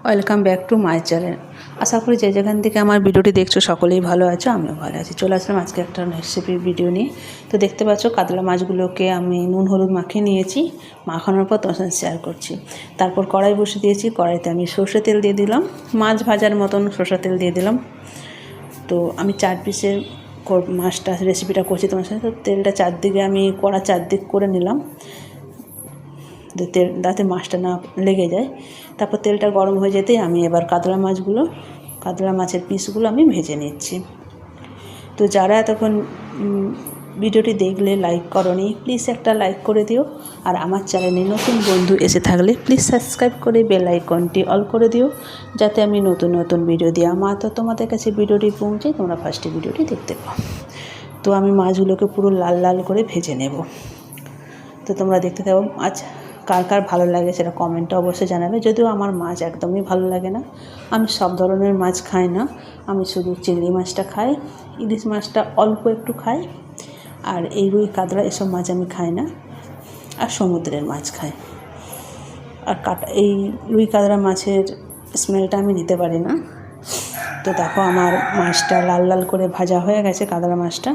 Welcome back to my channel. আশা করি যে যেখান থেকে আমার ভিডিওটি দেখছো সকলেই ভালো আছো, আমিও ভালো আছি। চলে আসলাম আজকে একটা রেসিপির ভিডিও নিয়ে। তো দেখতে পাচ্ছ কাতলা মাছগুলোকে আমি নুন হলুদ মাখিয়ে নিয়েছি। মাখানোর পর তোমার সাথে শেয়ার করছি। তারপর কড়াই বসে দিয়েছি, কড়াইতে আমি সর্ষে তেল দিয়ে দিলাম, মাছ ভাজার মতন সর্ষে তেল দিয়ে দিলাম। তো আমি 4 পিসের মাছটা রেসিপিটা করছি তোমার সাথে। তো তেলটা চারদিকে আমি কড়া চারদিক করে নিলাম, তেল যাতে মাছটা না লেগে যায়। তারপর তেলটা গরম হয়ে যেতেই আমি এবার কাতলা মাছের পিসগুলো আমি ভেজে নিচ্ছি। তো যারা এতক্ষণ ভিডিওটি দেখলে লাইক করোনি, প্লিজ একটা লাইক করে দিও। আর আমার চ্যানেলে নতুন বন্ধু এসে থাকলে প্লিজ সাবস্ক্রাইব করে বেল আইকনটি অল করে দিও, যাতে আমি নতুন নতুন ভিডিও দিই আমার তো তোমাদের কাছে ভিডিওটি পৌঁছে তোমরা ফার্স্টে ভিডিওটি দেখতে পাও। তো আমি মাছগুলোকে পুরো লাল লাল করে ভেজে নেব। তো তোমরা দেখতে থাকো। মাছ কার কার ভালো লাগে সেটা কমেন্টে অবশ্যই জানাবে। যদিও আমার মাছ একদমই ভালো লাগে না, আমি সব ধরনের মাছ খাই না, আমি শুধু চিংড়ি মাছটা খাই, ইলিশ মাছটা অল্প একটু খাই, আর এই রুই কাতলা এসব মাছ আমি খাই না, আর সমুদ্রের মাছ খাই। আর এই রুই কাতলা মাছের স্মেলটা আমি নিতে পারি না। তো দেখো আমার মাছটা লাল লাল করে ভাজা হয়ে গেছে, কাতলা মাছটা।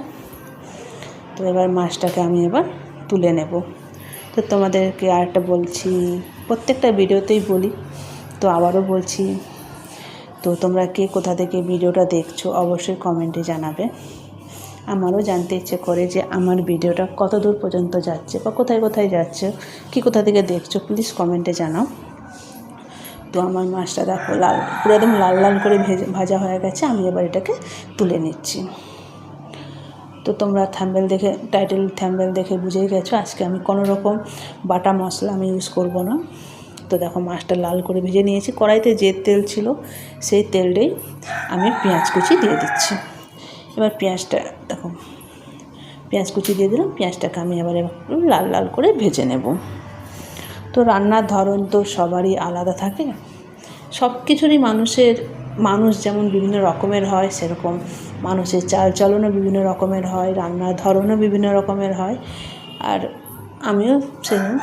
তো এবার মাছটাকে আমি এবার তুলে নেব। তো তোমাদেরকে আরেকটা বলছি, প্রত্যেকটা ভিডিওতেই বলি, তো আবারও বলছি। তো তোমরা কে কোথা থেকে ভিডিওটা দেখছো অবশ্যই কমেন্টে জানাবে। আমারও জানতে ইচ্ছে করে যে আমার ভিডিওটা কত দূর পর্যন্ত যাচ্ছে বা কোথায় কোথায় যাচ্ছে, কি কোথা থেকে দেখছো, প্লিজ কমেন্টে জানাও। তো আমার মাছটা দেখো পুরো একদম লাল লাল করে ভাজা হয়ে গেছে। আমি এবার এটাকে তুলে নিচ্ছি। তো তোমরা টাইটেল থাম্বনেল দেখে বুঝেই গেছো আজকে আমি কোনো রকম বাটা মশলা আমি ইউজ করব না। তো দেখো মাছটা লাল করে ভেজে নিয়েছি। কড়াইতে যে তেল ছিল সেই তেলটাই আমি পেঁয়াজ কুচি দিয়ে দিচ্ছি। এবার পেঁয়াজটা দেখো, পেঁয়াজ কুচি দিয়ে দিলাম। পেঁয়াজটাকে আমি এবার লাল লাল করে ভেজে নেব। তো রান্নার ধরন তো সবারই আলাদা থাকে, সব কিছুরই মানুষ যেমন বিভিন্ন রকমের হয়, সেরকম মানুষের চালচলনও বিভিন্ন রকমের হয়, রান্নার ধরনও বিভিন্ন রকমের হয়। আর আমিও সেরকম,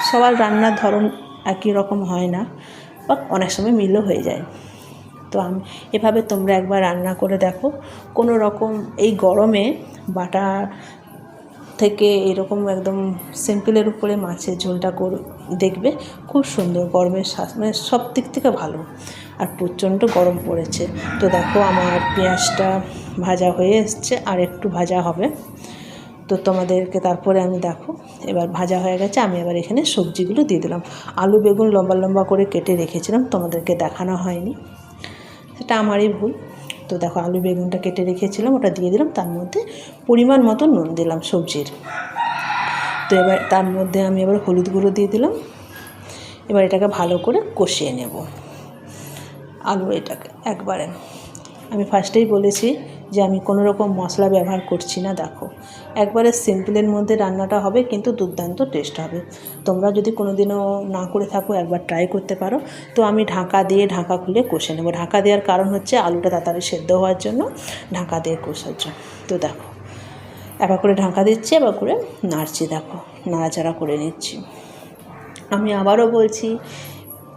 সবার রান্নার ধরন একই রকম হয় না, বা অনেক সময় মিলও হয়ে যায়। তো এভাবে তোমরা একবার রান্না করে দেখো। কোনো রকম এই গরমে বাটা থেকে এরকম একদম সিম্পলের উপরে মাছের ঝোলটা দেখবে খুব সুন্দর। গরমের মানে সব দিক থেকে ভালো, আর প্রচণ্ড গরম পড়েছে। তো দেখো আমার পেঁয়াজটা ভাজা হয়ে এসছে, আর একটু ভাজা হবে। তো তোমাদেরকে তারপরে আমি দেখো এবার ভাজা হয়ে গেছে। আমি এবার এখানে সবজিগুলো দিয়ে দিলাম। আলু বেগুন লম্বা লম্বা করে কেটে রেখেছিলাম, তোমাদেরকে দেখানো হয়নি, সেটা আমারই ভুল। তো দেখো আলু বেগুনটা কেটে রেখেছিলাম, ওটা দিয়ে দিলাম। তার মধ্যে পরিমাণ মতো নুন দিলাম সবজির। তো এবার তার মধ্যে আমি এবার হলুদ গুঁড়ো দিয়ে দিলাম। এবার এটাকে ভালো করে কষিয়ে নেব এটাকে একবারে। আমি ফার্স্টেই বলেছি যে আমি কোনো রকম মশলা ব্যবহার করছি না। দেখো একবারে সিম্পলের মধ্যে রান্নাটা হবে, কিন্তু দুর্দান্ত টেস্ট হবে। তোমরা যদি কোনো দিনও না করে থাকো একবার ট্রাই করতে পারো। তো আমি ঢাকা খুলে কষে নেব। ঢাকা দেওয়ার কারণ হচ্ছে আলুটা তাড়াতাড়ি সেদ্ধ হওয়ার জন্য, ঢাকা দিয়ে কষার জন্য। তো দেখো এবার করে ঢাকা দিচ্ছি, এবার করে নাড়ছি, দেখো নাড়াচাড়া করে নিচ্ছি। আমি আবারও বলছি,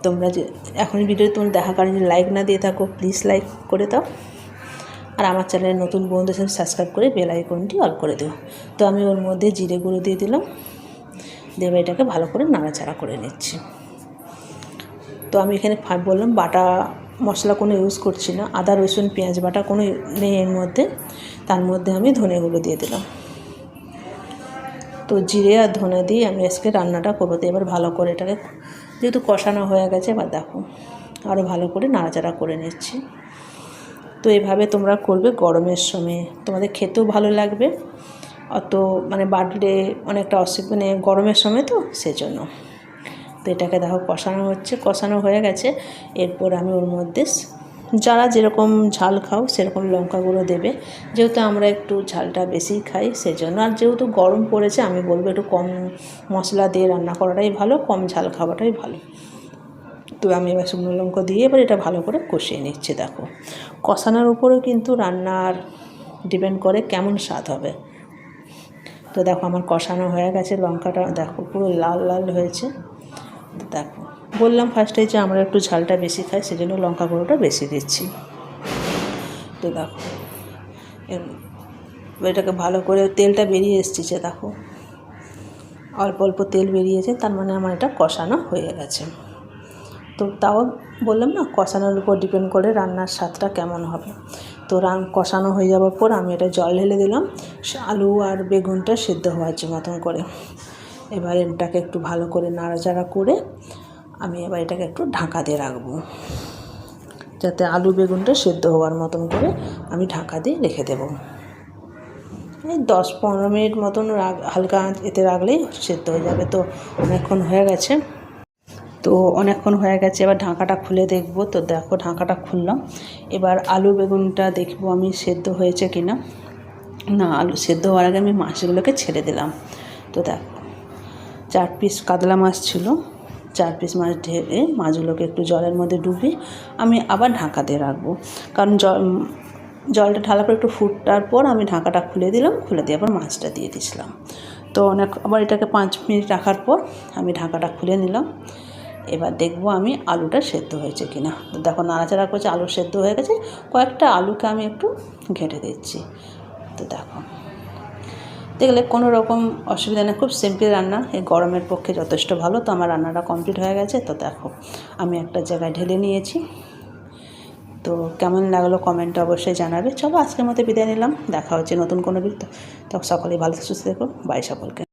তোমরা যে এখন ভিডিওটি তোমরা দেখা কারণে যদি লাইক না দিয়ে থাকো প্লিজ লাইক করে দাও। আর আমার চ্যানেলে নতুন বন্ধুদের সাথে সাবস্ক্রাইব করে বেল আইকনটি অল করে দিও। তো আমি ওর মধ্যে জিরে গুঁড়ো দিয়ে দিলাম, দিয়ে এটাকে ভালো করে নাড়াচাড়া করে নিচ্ছি। তো আমি এখানে বললাম বাটা মশলা কোনো ইউজ করছি না, আদা রসুন পেঁয়াজ বাটা কোনো নেই এর মধ্যে। তার মধ্যে আমি ধনেগুলো দিয়ে দিলাম। তো জিরে আর ধনে দিয়ে আমি আজকে রান্নাটা করবো। তো এবার ভালো করে এটাকে যেহেতু কষানো হয়ে গেছে, এবার দেখো আরও ভালো করে নাড়াচাড়া করে নিচ্ছি। তো এভাবে তোমরা করবে, গরমের সময় তোমাদের খেতেও ভালো লাগবে। অত মানে বাড়লে অনেকটা মানে গরমের সময় তো সেজন্য। তো এটাকে দেখো কষানো হয়ে গেছে। এরপর আমি ওর মধ্যে যারা যেরকম ঝাল খাও সেরকম লঙ্কা গুঁড়ো দেবে। যেহেতু আমরা একটু ঝালটা বেশি খাই সেজন্য, আর যেহেতু গরম পড়েছে আমি বলবো একটু কম মশলা দিয়ে রান্না করাটাই ভালো, কম ঝাল খাওয়াটাই ভালো। তো আমি এবার শুকনো লঙ্কা দিয়ে এবার এটা ভালো করে কষিয়ে নিচ্ছি। দেখো কষানোর উপরেও কিন্তু রান্নার ডিপেন্ড করে কেমন স্বাদ হবে। তো দেখো আমার কষানো হয়ে গেছে, লঙ্কাটা দেখো পুরো লাল লাল হয়েছে। দেখো বললাম ফার্স্টে যে আমরা একটু ঝালটা বেশি খাই, সেজন্য লঙ্কা গুঁড়োটা বেশি দিচ্ছি। তো দেখো এটাকে ভালো করে তেলটা বেরিয়ে এসেছে, দেখো অল্প অল্প তেল বেরিয়েছে, তার মানে আমার এটা কষানো হয়ে গেছে। তো তাও বললাম না, কষানোর উপর ডিপেন্ড করে রান্নার স্বাদটা কেমন হবে। তো কষানো হয়ে যাওয়ার পর আমি এটা জল ঢেলে দিলাম আলু আর বেগুনটা সিদ্ধ হওয়ার মতন করে। এবার এটাকে একটু ভালো করে নাড়াচাড়া করে আমি এবার এটাকে একটু ঢাকা দিয়ে রাখবো, যাতে আলু বেগুনটা সিদ্ধ হওয়ার মতন করে আমি ঢাকা দিয়ে রেখে দেবো। এই 10-15 মিনিট মতন হালকা এতে রাখলেই সিদ্ধ হয়ে যাবে। তো অনেকক্ষণ হয়ে গেছে, এবার ঢাকাটা খুলে দেখব। তো দেখো ঢাকাটা খুললাম, এবার আলু বেগুনটা দেখব আমি সেদ্ধ হয়েছে কিনা। না, আলু সেদ্ধ হওয়ার আগে আমি মাছগুলোকে ছেড়ে দিলাম। তো দেখো 4 পিস কাতলা মাছ ছিল, 4 পিস মাছ ঢেলে মাছগুলোকে একটু জলের মধ্যে ডুবিয়ে আমি আবার ঢাকা দিয়ে রাখবো, কারণ জলটা ঢালার পর একটু ফুটার পর আমি ঢাকাটা খুলে দিলাম, খুলে দিয়ে আবার মাছটা দিয়ে দিয়েছিলাম। তো আবার এটাকে 5 মিনিট রাখার পর আমি ঢাকাটা খুলে নিলাম। এবার দেখবো আমি আলুটা সেদ্ধ হয়েছে কিনা। তো দেখো নাড়াচাড়া করছে, আলু সেদ্ধ হয়ে গেছে। কয়েকটা আলুকে আমি একটু ঘেঁটে দিচ্ছি। তো দেখলে কোনো রকম অসুবিধা নেই, খুব সিম্পল রান্না, এই গরমের পক্ষে যথেষ্ট ভালো। তো আমার রান্নাটা কমপ্লিট হয়ে গেছে। তো দেখো আমি একটা জায়গায় ঢেলে নিয়েছি। তো কেমন লাগলো কমেন্টে অবশ্যই জানাবে। চলো আজকের মতো বিদায় নিলাম, দেখা হচ্ছে নতুন কোনো ভিডিও। তো সকলেই ভালো সুস্থ থেকো, বাই সকলকে।